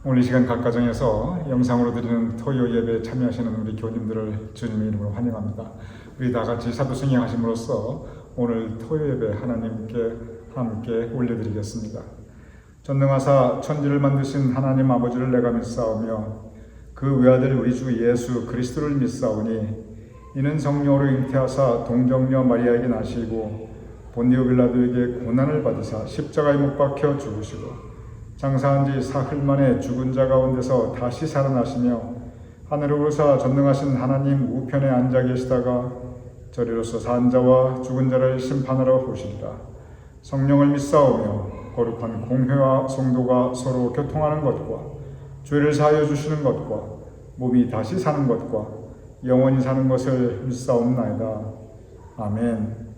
오늘 이 시간 각 가정에서 영상으로 드리는 토요 예배에 참여하시는 우리 교우님들을 주님의 이름으로 환영합니다. 우리 다 같이 사도 승리하심으로써 오늘 토요 예배 하나님께 함께 올려드리겠습니다. 전능하사 천지를 만드신 하나님 아버지를 내가 믿사오며 그 외아들 우리 주 예수 그리스도를 믿사오니 이는 성령으로 잉태하사 동정녀 마리아에게 나시고 본디오 빌라도에게 고난을 받으사 십자가에 못 박혀 죽으시고 장사한 지 사흘 만에 죽은 자 가운데서 다시 살아나시며 하늘을 오르사 전능하신 하나님 우편에 앉아 계시다가 저리로서 산 자와 죽은 자를 심판하러 오시리라. 성령을 믿사오며 거룩한 공회와 성도가 서로 교통하는 것과 죄를 사하여 주시는 것과 몸이 다시 사는 것과 영원히 사는 것을 믿사옵나이다. 아멘.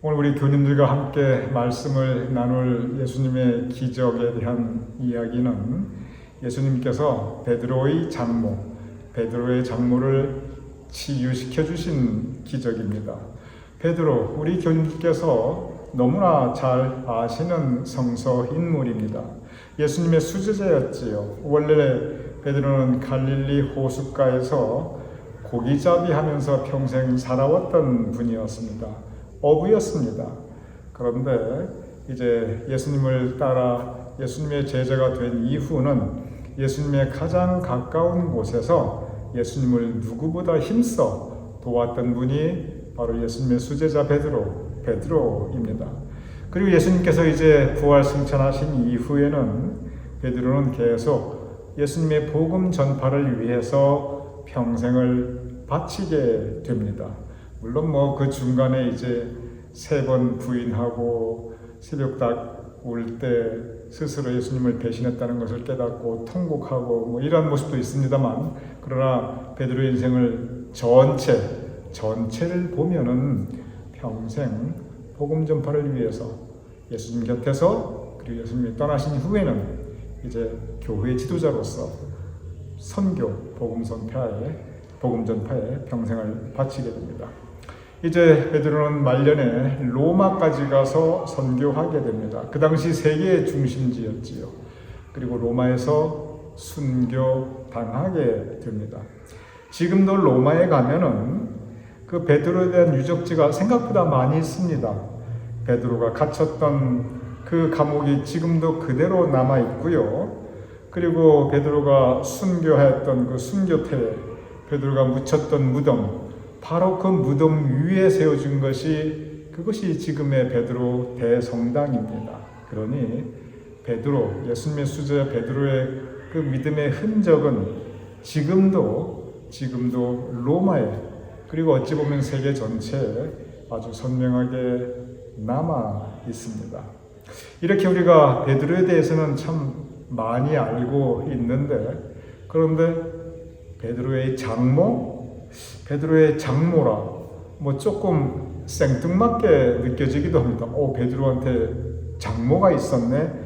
오늘 우리 교님들과 함께 말씀을 나눌 예수님의 기적에 대한 이야기는 예수님께서 베드로의 장모를 치유시켜 주신 기적입니다. 베드로, 우리 교님께서 너무나 잘 아시는 성서 인물입니다. 예수님의 수제자였지요. 원래 베드로는 갈릴리 호숫가에서 고기잡이 하면서 평생 살아왔던 분이었습니다. 어부였습니다. 그런데 이제 예수님을 따라 예수님의 제자가 된 이후는 예수님의 가장 가까운 곳에서 예수님을 누구보다 힘써 도왔던 분이 바로 예수님의 수제자 베드로입니다. 그리고 예수님께서 이제 부활 승천하신 이후에는 베드로는 계속 예수님의 복음 전파를 위해서 평생을 바치게 됩니다. 물론 뭐 그 중간에 이제 3번 부인하고 새벽닭 울 때 스스로 예수님을 배신했다는 것을 깨닫고 통곡하고 뭐 이런 모습도 있습니다만, 그러나 베드로의 인생을 전체를 보면은 평생 복음 전파를 위해서 예수님 곁에서, 그리고 예수님이 떠나신 후에는 이제 교회의 지도자로서 선교, 복음 전파에 평생을 바치게 됩니다. 이제 베드로는 말년에 로마까지 가서 선교하게 됩니다. 그 당시 세계의 중심지였지요. 그리고 로마에서 순교당하게 됩니다. 지금도 로마에 가면은 그 베드로에 대한 유적지가 생각보다 많이 있습니다. 베드로가 갇혔던 그 감옥이 지금도 그대로 남아 있고요. 그리고 베드로가 순교하였던 그 순교태에 베드로가 묻혔던 무덤, 바로 그 무덤 위에 세워진 그것이 지금의 베드로 대성당입니다. 그러니 베드로, 예수님의 수제자 베드로의 그 믿음의 흔적은 지금도 로마에, 그리고 어찌 보면 세계 전체에 아주 선명하게 남아 있습니다. 이렇게 우리가 베드로에 대해서는 참 많이 알고 있는데, 그런데 베드로의 장모라 뭐 조금 생뚱맞게 느껴지기도 합니다. 베드로한테 장모가 있었네?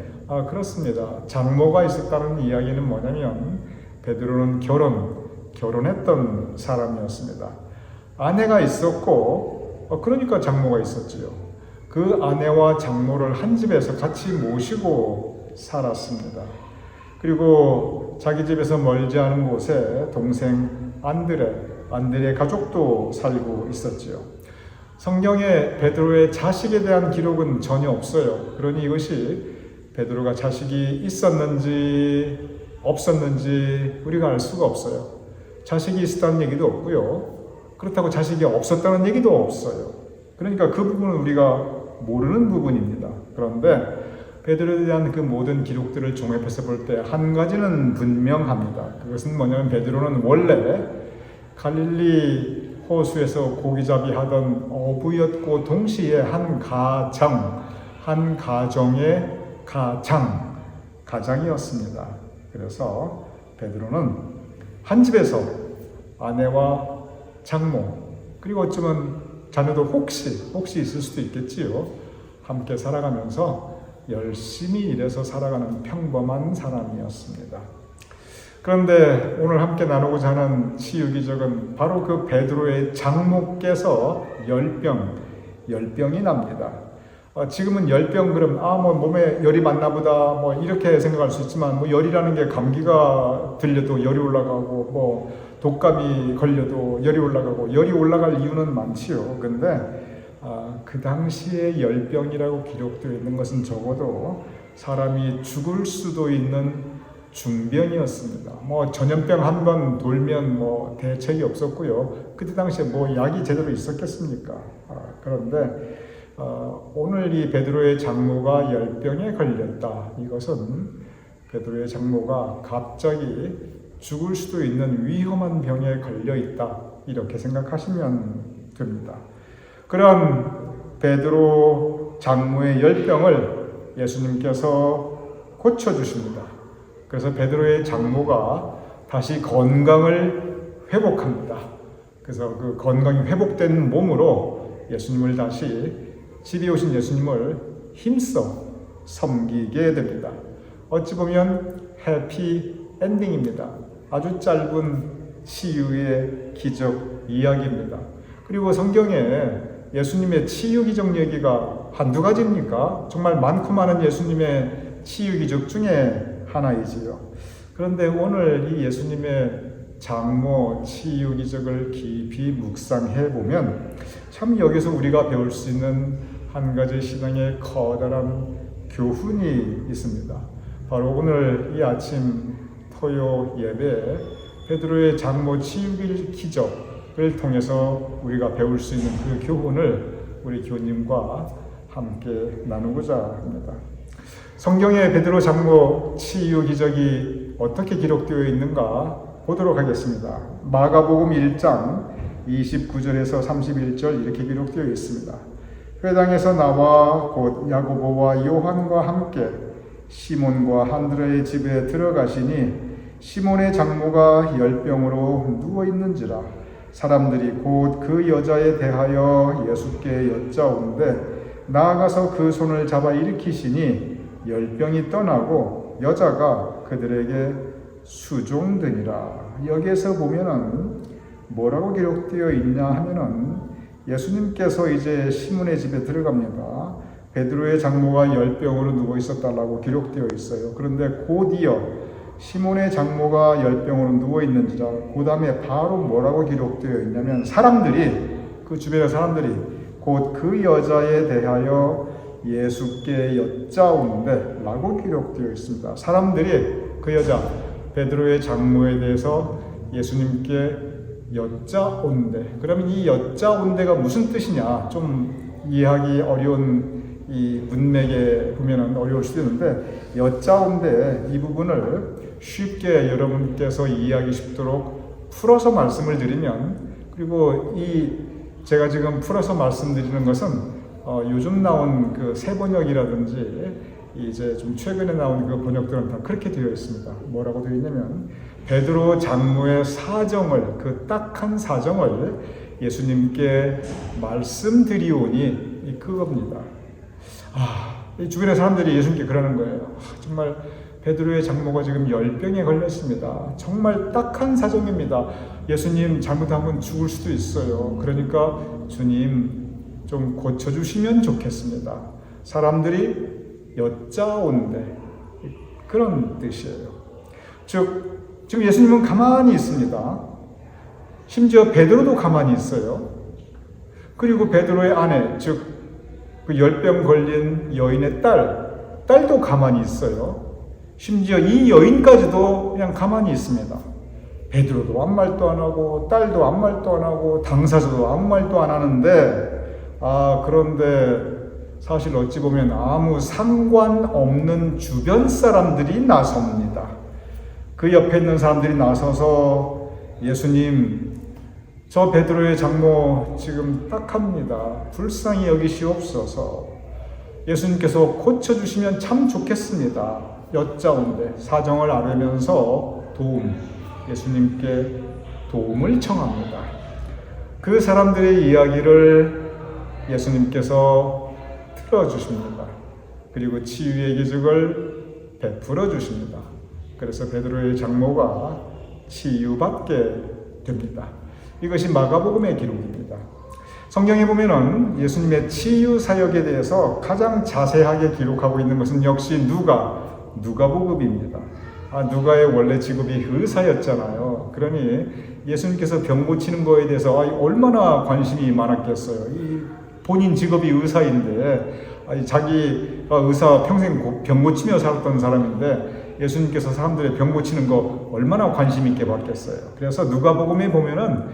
그렇습니다. 장모가 있었다는 이야기는 뭐냐면 베드로는 결혼했던 사람이었습니다. 아내가 있었고 그러니까 장모가 있었지요. 그 아내와 장모를 한 집에서 같이 모시고 살았습니다. 그리고 자기 집에서 멀지 않은 곳에 동생 안드레 가족도 살고 있었지요. 성경에 베드로의 자식에 대한 기록은 전혀 없어요. 그러니 이것이 베드로가 자식이 있었는지 없었는지 우리가 알 수가 없어요. 자식이 있었다는 얘기도 없고요. 그렇다고 자식이 없었다는 얘기도 없어요. 그러니까 그 부분은 우리가 모르는 부분입니다. 그런데 베드로에 대한 그 모든 기록들을 종합해서 볼 때 한 가지는 분명합니다. 그것은 뭐냐면 베드로는 원래 갈릴리 호수에서 고기잡이 하던 어부였고 동시에 한 가정의 가장이었습니다. 그래서 베드로는 한 집에서 아내와 장모, 그리고 어쩌면 자녀도 혹시 있을 수도 있겠지요. 함께 살아가면서 열심히 일해서 살아가는 평범한 사람이었습니다. 그런데 오늘 함께 나누고자 하는 치유기적은 바로 그 베드로의 장모께서 열병이 납니다. 지금은 열병 그럼 뭐 몸에 열이 많나 보다 뭐 이렇게 생각할 수 있지만, 뭐 열이라는 게 감기가 들려도 열이 올라가고 뭐 독감이 걸려도 열이 올라가고, 열이 올라갈 이유는 많지요. 근데 그 당시에 열병이라고 기록되어 있는 것은 적어도 사람이 죽을 수도 있는 중병이었습니다. 뭐 전염병 한 번 돌면 뭐 대책이 없었고요. 그때 당시에 뭐 약이 제대로 있었겠습니까? 그런데 오늘 이 베드로의 장모가 열병에 걸렸다. 이것은 베드로의 장모가 갑자기 죽을 수도 있는 위험한 병에 걸려 있다. 이렇게 생각하시면 됩니다. 그런 베드로 장모의 열병을 예수님께서 고쳐주십니다. 그래서 베드로의 장모가 다시 건강을 회복합니다. 그래서 그 건강이 회복된 몸으로 예수님을 다시, 집에 오신 예수님을 힘써 섬기게 됩니다. 어찌 보면 해피 엔딩입니다. 아주 짧은 치유의 기적 이야기입니다. 그리고 성경에 예수님의 치유 기적 얘기가 한두 가지입니까? 정말 많고 많은 예수님의 치유 기적 중에 하나이지요. 그런데 오늘 이 예수님의 장모 치유 기적을 깊이 묵상해 보면 참 여기서 우리가 배울 수 있는 한 가지 신앙의 커다란 교훈이 있습니다. 바로 오늘 이 아침 토요 예배 베드로의 장모 치유 기적을 통해서 우리가 배울 수 있는 그 교훈을 우리 교우님과 함께 나누고자 합니다. 성경에 베드로 장모 치유 기적이 어떻게 기록되어 있는가 보도록 하겠습니다. 마가복음 1장 29절에서 31절 이렇게 기록되어 있습니다. 회당에서 나와 곧 야고보와 요한과 함께 시몬과 한드레의 집에 들어가시니 시몬의 장모가 열병으로 누워 있는지라 사람들이 곧 그 여자에 대하여 예수께 여짜온데 나아가서 그 손을 잡아 일으키시니 열병이 떠나고 여자가 그들에게 수종되니라. 여기에서 보면은 뭐라고 기록되어 있냐 하면은 예수님께서 이제 시몬의 집에 들어갑니다. 베드로의 장모가 열병으로 누워 있었다라고 기록되어 있어요. 그런데 곧이어 시몬의 장모가 열병으로 누워 있는지라 그 다음에 바로 뭐라고 기록되어 있냐면 사람들이 그 주변의 사람들이 곧 그 여자에 대하여 예수께 여짜온데 라고 기록되어 있습니다. 사람들이 그 여자 베드로의 장모에 대해서 예수님께 여짜온데, 그러면 이 여짜온데가 무슨 뜻이냐 좀 이해하기 어려운 이 문맥에 보면은 어려울 수도 있는데 여짜온데 이 부분을 쉽게 여러분께서 이해하기 쉽도록 풀어서 말씀을 드리면, 그리고 제가 지금 풀어서 말씀드리는 것은 요즘 나온 그 새 번역이라든지 이제 좀 최근에 나온 그 번역들은 다 그렇게 되어 있습니다. 뭐라고 되어 있냐면 베드로 장모의 사정을, 그 딱한 사정을 예수님께 말씀드리오니 그겁니다. 이 주변의 사람들이 예수님께 그러는 거예요. 정말 베드로의 장모가 지금 열병에 걸렸습니다. 정말 딱한 사정입니다. 예수님 잘못하면 죽을 수도 있어요. 그러니까 주님 좀 고쳐주시면 좋겠습니다. 사람들이 여짜온데 그런 뜻이에요. 즉 지금 예수님은 가만히 있습니다. 심지어 베드로도 가만히 있어요. 그리고 베드로의 아내, 즉 그 열병 걸린 여인의 딸도 가만히 있어요. 심지어 이 여인까지도 그냥 가만히 있습니다. 베드로도 아무 말도 안 하고 딸도 아무 말도 안 하고 당사자도 아무 말도 안 하는데 그런데 사실 어찌 보면 아무 상관없는 주변 사람들이 나섭니다. 그 옆에 있는 사람들이 나서서 예수님, 저 베드로의 장모 지금 딱합니다. 불쌍히 여기시옵소서. 예수님께서 고쳐주시면 참 좋겠습니다. 여짜온데 사정을 알으면서 예수님께 도움을 청합니다. 그 사람들의 이야기를 예수님께서 들어주십니다. 그리고 치유의 기적을 베풀어 주십니다. 그래서 베드로의 장모가 치유받게 됩니다. 이것이 마가복음의 기록입니다. 성경에 보면은 예수님의 치유 사역에 대해서 가장 자세하게 기록하고 있는 것은 역시 누가복음입니다. 누가의 원래 직업이 의사였잖아요. 그러니 예수님께서 병 고치는 거에 대해서 얼마나 관심이 많았겠어요. 본인 직업이 의사인데 자기가 의사 평생 병 고치며 살았던 사람인데 예수님께서 사람들의 병 고치는 거 얼마나 관심 있게 봤겠어요. 그래서 누가복음에 보면은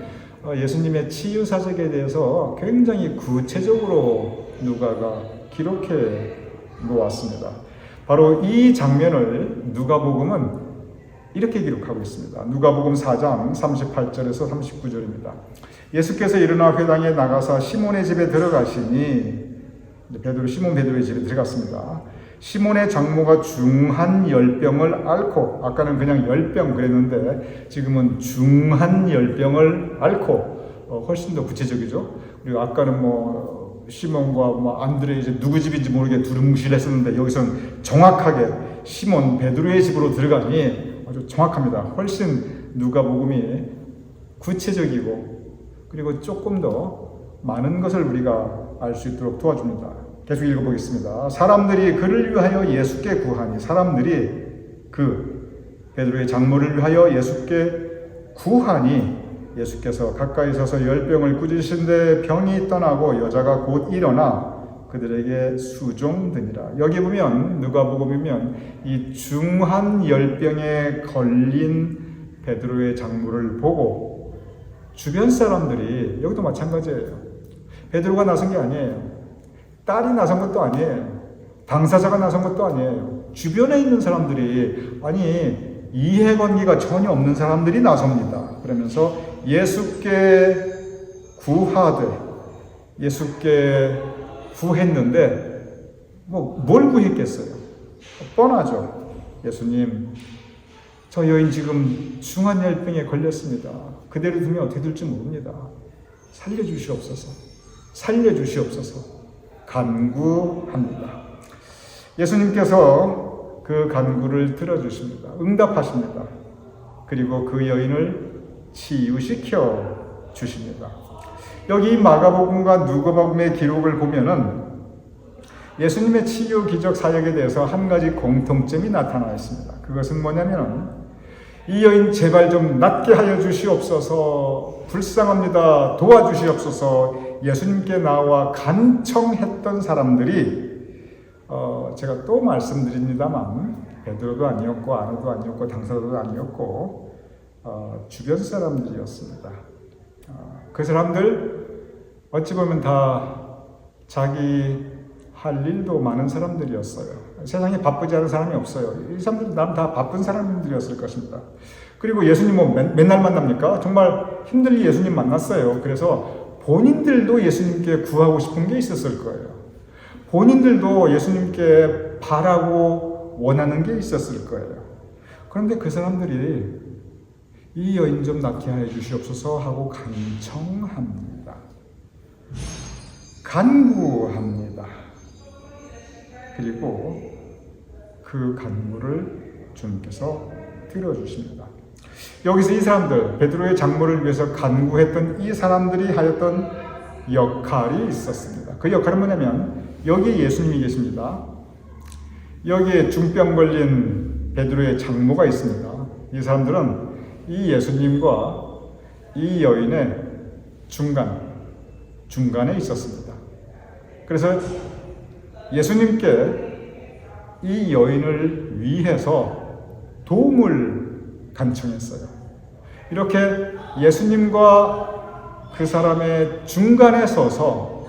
예수님의 치유 사역에 대해서 굉장히 구체적으로 누가가 기록해 놓았습니다. 바로 이 장면을 누가복음은 이렇게 기록하고 있습니다. 누가복음 4장 38절에서 39절입니다. 예수께서 일어나 회당에 나가사 시몬의 집에 들어가시니 시몬 베드로의 집에 들어갔습니다. 시몬의 장모가 중한 열병을 앓고, 아까는 그냥 열병 그랬는데 지금은 중한 열병을 앓고 훨씬 더 구체적이죠. 그리고 아까는 시몬과 안드레 이제 누구 집인지 모르게 두루뭉실했었는데 여기서는 정확하게 시몬 베드로의 집으로 들어가니 아주 정확합니다. 훨씬 누가복음이 구체적이고 그리고 조금 더 많은 것을 우리가 알 수 있도록 도와줍니다. 계속 읽어보겠습니다. 사람들이 그를 위하여 예수께 구하니, 사람들이 베드로의 장모를 위하여 예수께 구하니 예수께서 가까이 서서 열병을 꾸짖으신데 병이 떠나고 여자가 곧 일어나 그들에게 수종되니라. 여기 보면 누가복음이면 이 중한 열병에 걸린 베드로의 장모를 보고 주변 사람들이, 여기도 마찬가지예요. 베드로가 나선 게 아니에요. 딸이 나선 것도 아니에요. 당사자가 나선 것도 아니에요. 주변에 있는 사람들이, 아니 이해관계가 전혀 없는 사람들이 나섭니다. 그러면서 예수께 구하되, 예수께 구했는데 뭘 구했겠어요? 뻔하죠. 예수님, 저 여인 지금 중환열병에 걸렸습니다. 그대로 두면 어떻게 될지 모릅니다. 살려주시옵소서. 살려주시옵소서. 간구합니다. 예수님께서 그 간구를 들어주십니다. 응답하십니다. 그리고 그 여인을 치유시켜 주십니다. 여기 마가복음과 누가복음의 기록을 보면은 예수님의 치유 기적 사역에 대해서 한 가지 공통점이 나타나 있습니다. 그것은 뭐냐면은, 이 여인 제발 좀 낫게 하여 주시옵소서, 불쌍합니다, 도와주시옵소서 예수님께 나와 간청했던 사람들이 제가 또 말씀드립니다만 베드로도 아니었고 아노도 아니었고 당사자도 아니었고 주변 사람들이었습니다. 그 사람들 어찌 보면 다 자기 할 일도 많은 사람들이었어요. 세상에 바쁘지 않은 사람이 없어요. 이 사람들 다 바쁜 사람들이었을 것입니다. 그리고 예수님 맨날 만납니까? 정말 힘들게 예수님 만났어요. 그래서 본인들도 예수님께 구하고 싶은 게 있었을 거예요. 본인들도 예수님께 바라고 원하는 게 있었을 거예요. 그런데 그 사람들이 이 여인 좀 낫게 하여 주시옵소서 하고 간청합니다. 간구합니다. 그리고 그 간구를 주님께서 들어주십니다. 여기서 이 사람들, 베드로의 장모를 위해서 간구했던 이 사람들이 하였던 역할이 있었습니다. 그 역할은 뭐냐면, 여기에 예수님이 계십니다. 여기에 중병 걸린 베드로의 장모가 있습니다. 이 사람들은 이 예수님과 이 여인의 중간에 있었습니다. 그래서 예수님께 이 여인을 위해서 도움을 간청했어요. 이렇게 예수님과 그 사람의 중간에 서서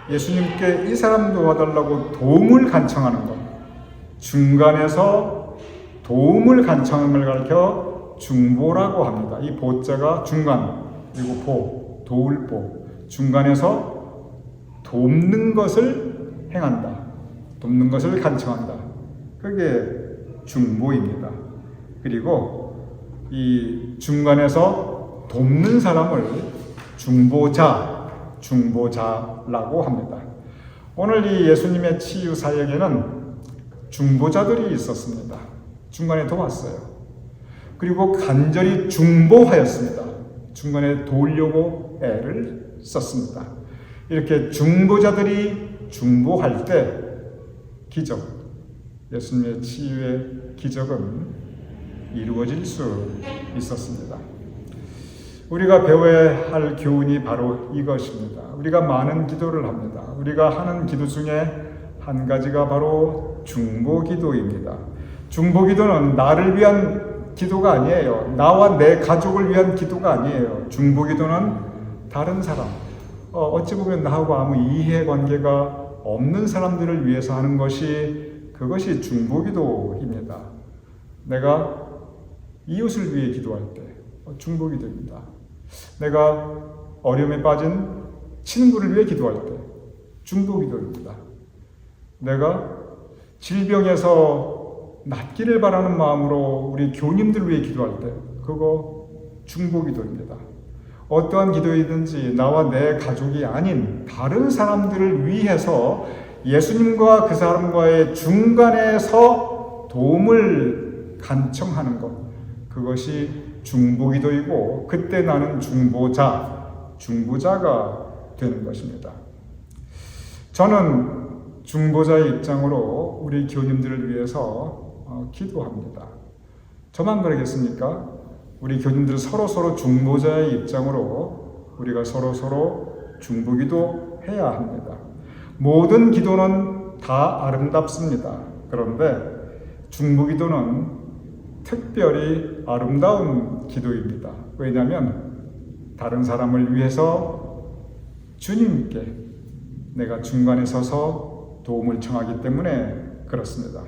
예수님께 이 사람 도와달라고 도움을 간청하는 것, 중간에서 도움을 간청함을 가리켜 중보라고 합니다. 이 보자가 중간, 그리고 도울 중간에서 돕는 것을 행한다, 돕는 것을 간청한다. 그게 중보입니다. 그리고 이 중간에서 돕는 사람을 중보자라고 합니다. 오늘 이 예수님의 치유 사역에는 중보자들이 있었습니다. 중간에 도왔어요. 그리고 간절히 중보하였습니다. 중간에 도우려고 애를 썼습니다. 이렇게 중보자들이 중보할 때 기적, 예수님의 치유의 기적은 이루어질 수 있었습니다. 우리가 배워야 할 교훈이 바로 이것입니다. 우리가 많은 기도를 합니다. 우리가 하는 기도 중에 한 가지가 바로 중보기도입니다. 중보기도는 나를 위한 기도가 아니에요. 나와 내 가족을 위한 기도가 아니에요. 중보기도는 다른 사람, 어찌 보면 나하고 아무 이해관계가 없는 사람들을 위해서 하는 그것이 중보기도입니다. 내가 이웃을 위해 기도할 때 중보기도입니다. 내가 어려움에 빠진 친구를 위해 기도할 때 중보기도입니다. 내가 질병에서 낫기를 바라는 마음으로 우리 교님들 위해 기도할 때 그거 중보기도입니다. 어떠한 기도이든지 나와 내 가족이 아닌 다른 사람들을 위해서 예수님과 그 사람과의 중간에서 도움을 간청하는 것, 그것이 중보기도이고, 그때 나는 중보자가 되는 것입니다. 저는 중보자의 입장으로 우리 교님들을 위해서 기도합니다. 저만 그러겠습니까? 우리 교님들 서로 중보자의 입장으로 우리가 서로 중보기도 해야 합니다. 모든 기도는 다 아름답습니다. 그런데 중보기도는 특별히 아름다운 기도입니다. 왜냐하면 다른 사람을 위해서 주님께 내가 중간에 서서 도움을 청하기 때문에 그렇습니다.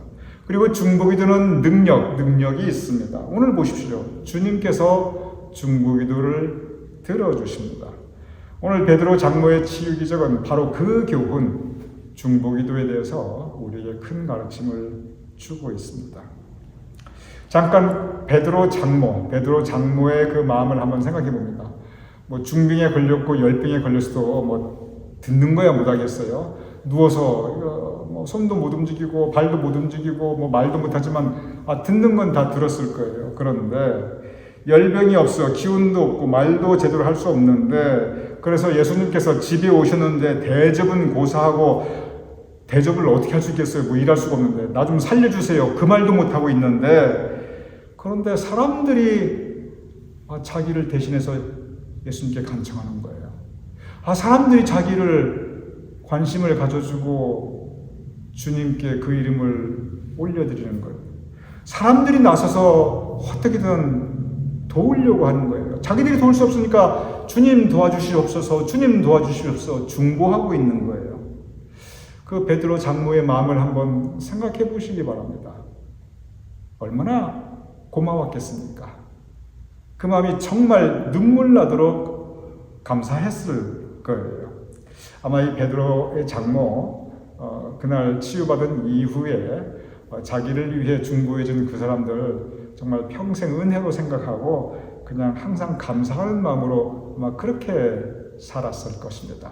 그리고 중보기도는 능력이 있습니다. 오늘 보십시오. 주님께서 중보기도를 들어주십니다. 오늘 베드로 장로의 치유 기적은 바로 그 교훈, 중보기도에 대해서 우리에게 큰 가르침을 주고 있습니다. 잠깐 베드로 장모의 그 마음을 한번 생각해 봅니다. 중병에 걸렸고 열병에 걸렸어도 듣는 거야 못하겠어요. 누워서 손도 못 움직이고 발도 못 움직이고 말도 못하지만 듣는 건 다 들었을 거예요. 그런데 열병이 없어 기운도 없고 말도 제대로 할 수 없는데, 그래서 예수님께서 집에 오셨는데 대접은 고사하고 대접을 어떻게 할 수 있겠어요? 일할 수가 없는데 나 좀 살려주세요. 그 말도 못하고 있는데, 그런데 사람들이 자기를 대신해서 예수님께 간청하는 거예요. 사람들이 자기를 관심을 가져주고 주님께 그 이름을 올려드리는 거예요. 사람들이 나서서 어떻게든 도우려고 하는 거예요. 자기들이 도울 수 없으니까 주님 도와주시옵소서, 주님 도와주시옵소서 중보하고 있는 거예요. 그 베드로 장로의 마음을 한번 생각해 보시기 바랍니다. 얼마나 고마웠겠습니까? 그 마음이 정말 눈물 나도록 감사했을 거예요. 아마 이 베드로의 장모, 그날 치유받은 이후에 자기를 위해 중보해준 그 사람들 정말 평생 은혜로 생각하고 그냥 항상 감사하는 마음으로 아마 그렇게 살았을 것입니다.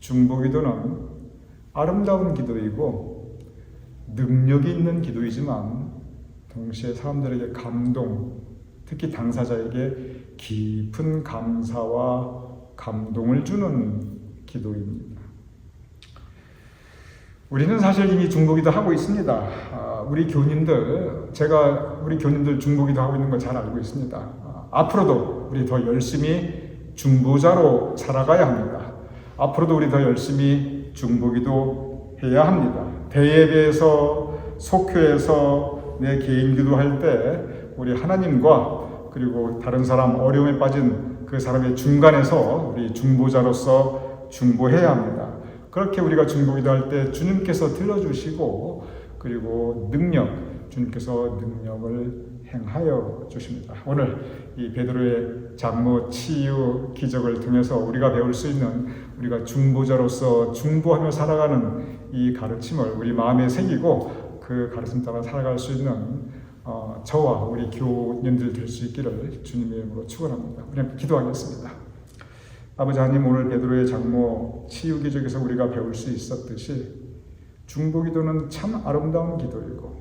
중보기도는 아름다운 기도이고 능력이 있는 기도이지만 동시에 사람들에게 감동, 특히 당사자에게 깊은 감사와 감동을 주는 기도입니다. 우리는 사실 이미 중보기도 하고 있습니다. 제가 우리 교님들 중보기도 하고 있는 걸 잘 알고 있습니다. 앞으로도 우리 더 열심히 중보자로 살아가야 합니다. 앞으로도 우리 더 열심히 중보기도 해야 합니다. 대예배에서, 속회에서, 내 개인 기도할 때 우리 하나님과 그리고 다른 사람, 어려움에 빠진 그 사람의 중간에서 우리 중보자로서 중보해야 합니다. 그렇게 우리가 중보기도 할 때 주님께서 들어주시고 그리고 주님께서 능력을 행하여 주십니다. 오늘 이 베드로의 장모 치유 기적을 통해서 우리가 배울 수 있는, 우리가 중보자로서 중보하며 살아가는 이 가르침을 우리 마음에 새기고 그 가르침 따라 살아갈 수 있는 저와 우리 교인들 될 수 있기를 주님의 이름으로 축원합니다. 우리 기도하겠습니다. 아버지 하나님, 오늘 베드로의 장모 치유 기적에서 우리가 배울 수 있었듯이 중보기도는 참 아름다운 기도이고,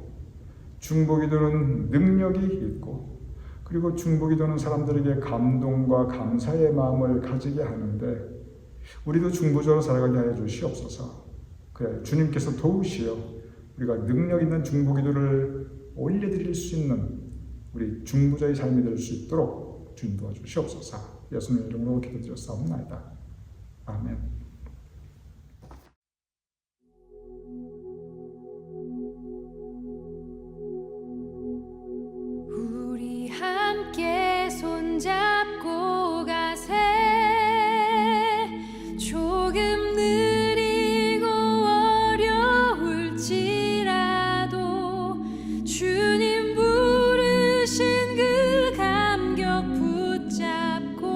중보기도는 능력이 있고, 그리고 중보기도는 사람들에게 감동과 감사의 마음을 가지게 하는데, 우리도 중보자로 살아가게 하여 주시옵소서. 그래, 주님께서 도우시어 우리가 능력 있는 중보기도를 올려드릴 수 있는 우리 중보자의 삶이 될 수 있도록 주님 도와주시옵소서. 예수님 이름으로 기도드렸사옵나이다. 아멘. 우리 함께 손잡고 가세. 조금 느리고 어려울지라도 주님 부르신 그 감격 붙잡고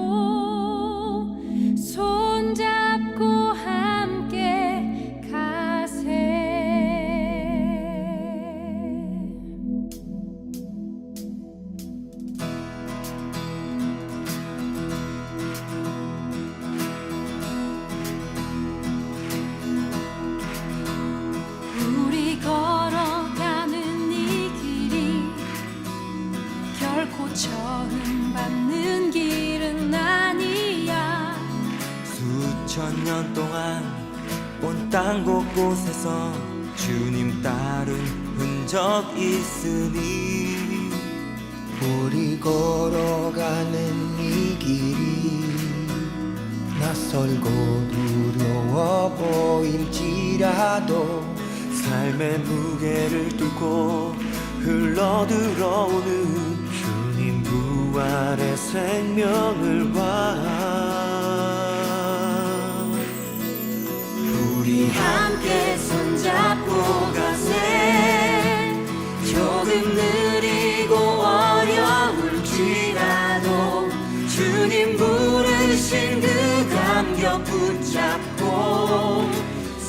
손잡고 함께 가세. 우리 걸어가는 이 길이 결코 처음 밟는 길은 아니야. 수천 년 동안 온 땅 곳곳에서 주님 따른 흔적 있으니 우리 걸어가는 이 길이 낯설고 두려워 보일지라도 삶의 무게를 뚫고 흘러들어오는 주님 부활의 생명을 봐. 우리 함께 손잡고 가세. 조금 느리고 어려울지라도 주님 부르신 그 감격 붙잡고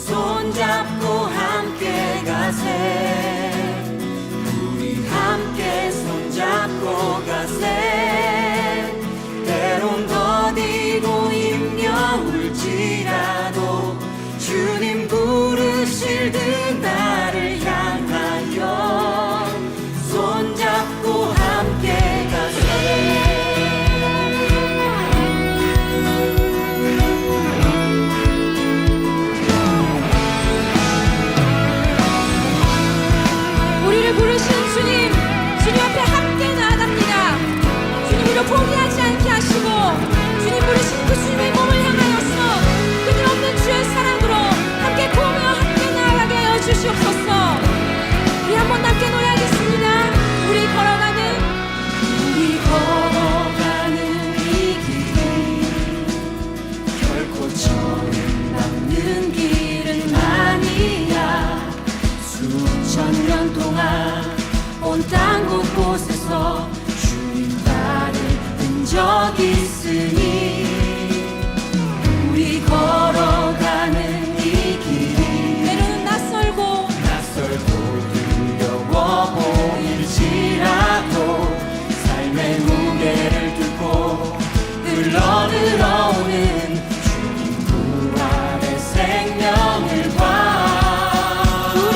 손잡고 함께 가세. 우리 함께 손잡고 가세. 때론 더디고 힘겨울지라도 주님 부르실 그 나를 향하여 손잡고 함께 가세. 우리를 부르신 주님, 주님 앞에 함께 나아갑니다. 주님 우리를 포기하지 않게 하시고 주님 부르신 그 주님의 몸을 향하여서 끊임없는 주의 사랑으로 함께 보며 함께 나아가게 하여 주시옵소서. 우리 한번 함께 노래하겠습니다. 우리 걸어가는 이 길이 결코 처음 남는 길은 아니야. 수천 년 동안 온 땅 곳곳에서 주님 나를 본 적 있으니 우리 걸어가는 이 길이 때로는 낯설고 두려워 보일지라도 삶의 무게를 뚫고 흘러들어오는 주님 부활의 생명을 봐. 우리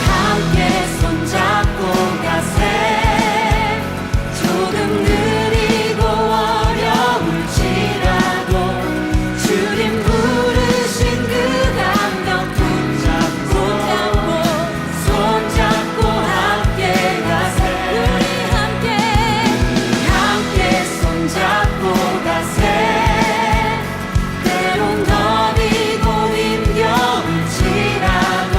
함께 손잡고 가세. 조금 느리고 어려울지라도 주님 부르신 그 감격 붙잡고 손잡고 함께 가세. 우리 함께 손잡고 가세. 때론 더디고 힘겨울지라도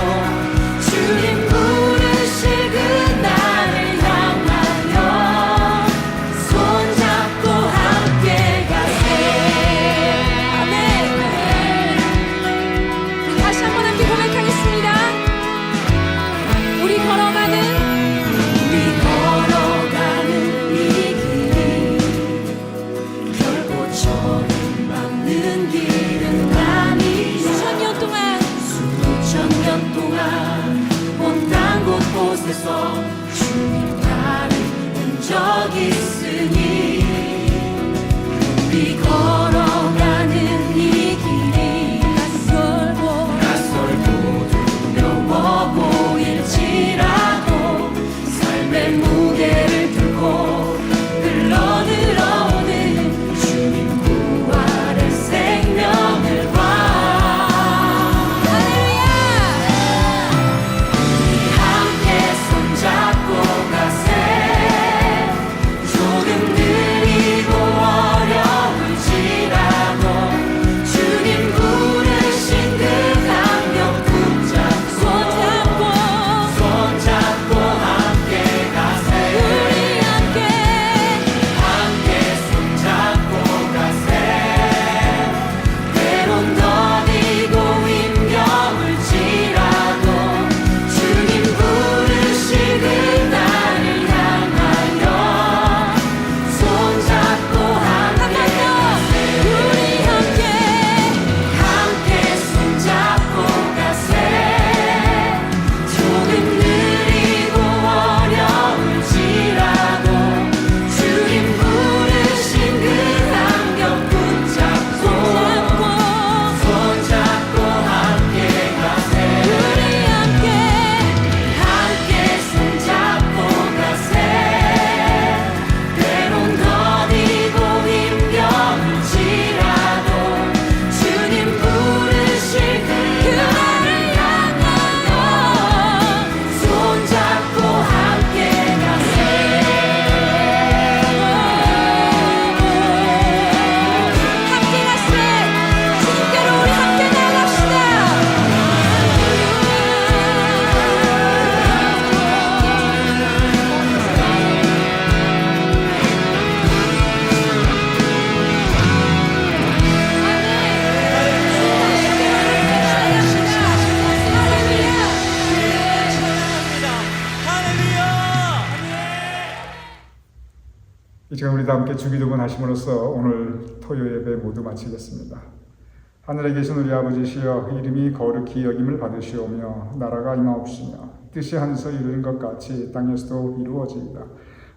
주님 부르실 그 나를 향하여 손잡고 함께 가세. 아멘. 우리 다시 한번 함께 고백하겠습니다. 우리 걸어가는 이 길이 결코 처음 밟는 길은 아니야. 수천 년 동안 온 땅 곳곳에서 주님 나를 본 적 있으니 우리 걸어가는 이 길이 낯설고 두려워 보일지라도 삶의 무게를 뚫고 흘러들어오는 주님 부활의 생명을 봐. 할렐루야. 함께 손잡고 가세. 지금 우리 다 함께 주기도문 하심으로써 오늘 토요 예배 모두 마치겠습니다. 하늘에 계신 우리 아버지시여, 이름이 거룩히 여김을 받으시오며 나라가 임하옵시며 뜻이 하늘에서 이루어진 것 같이 땅에서도 이루어지이다.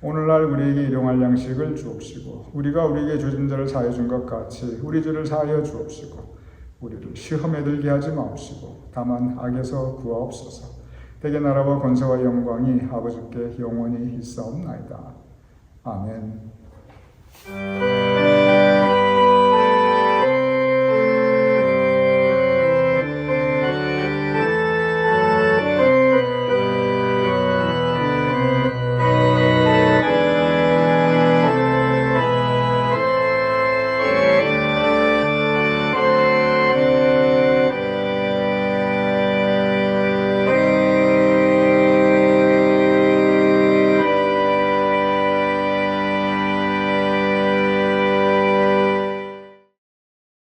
오늘날 우리에게 일용할 양식을 주옵시고 우리가 우리에게 주진 자를 사하여 준 것 같이 우리 죄를 사하여 주옵시고 우리를 시험에 들게 하지 마옵시고 다만 악에서 구하옵소서. 대개 나라와 권세와 영광이 아버지께 영원히 있사옵나이다. 아멘.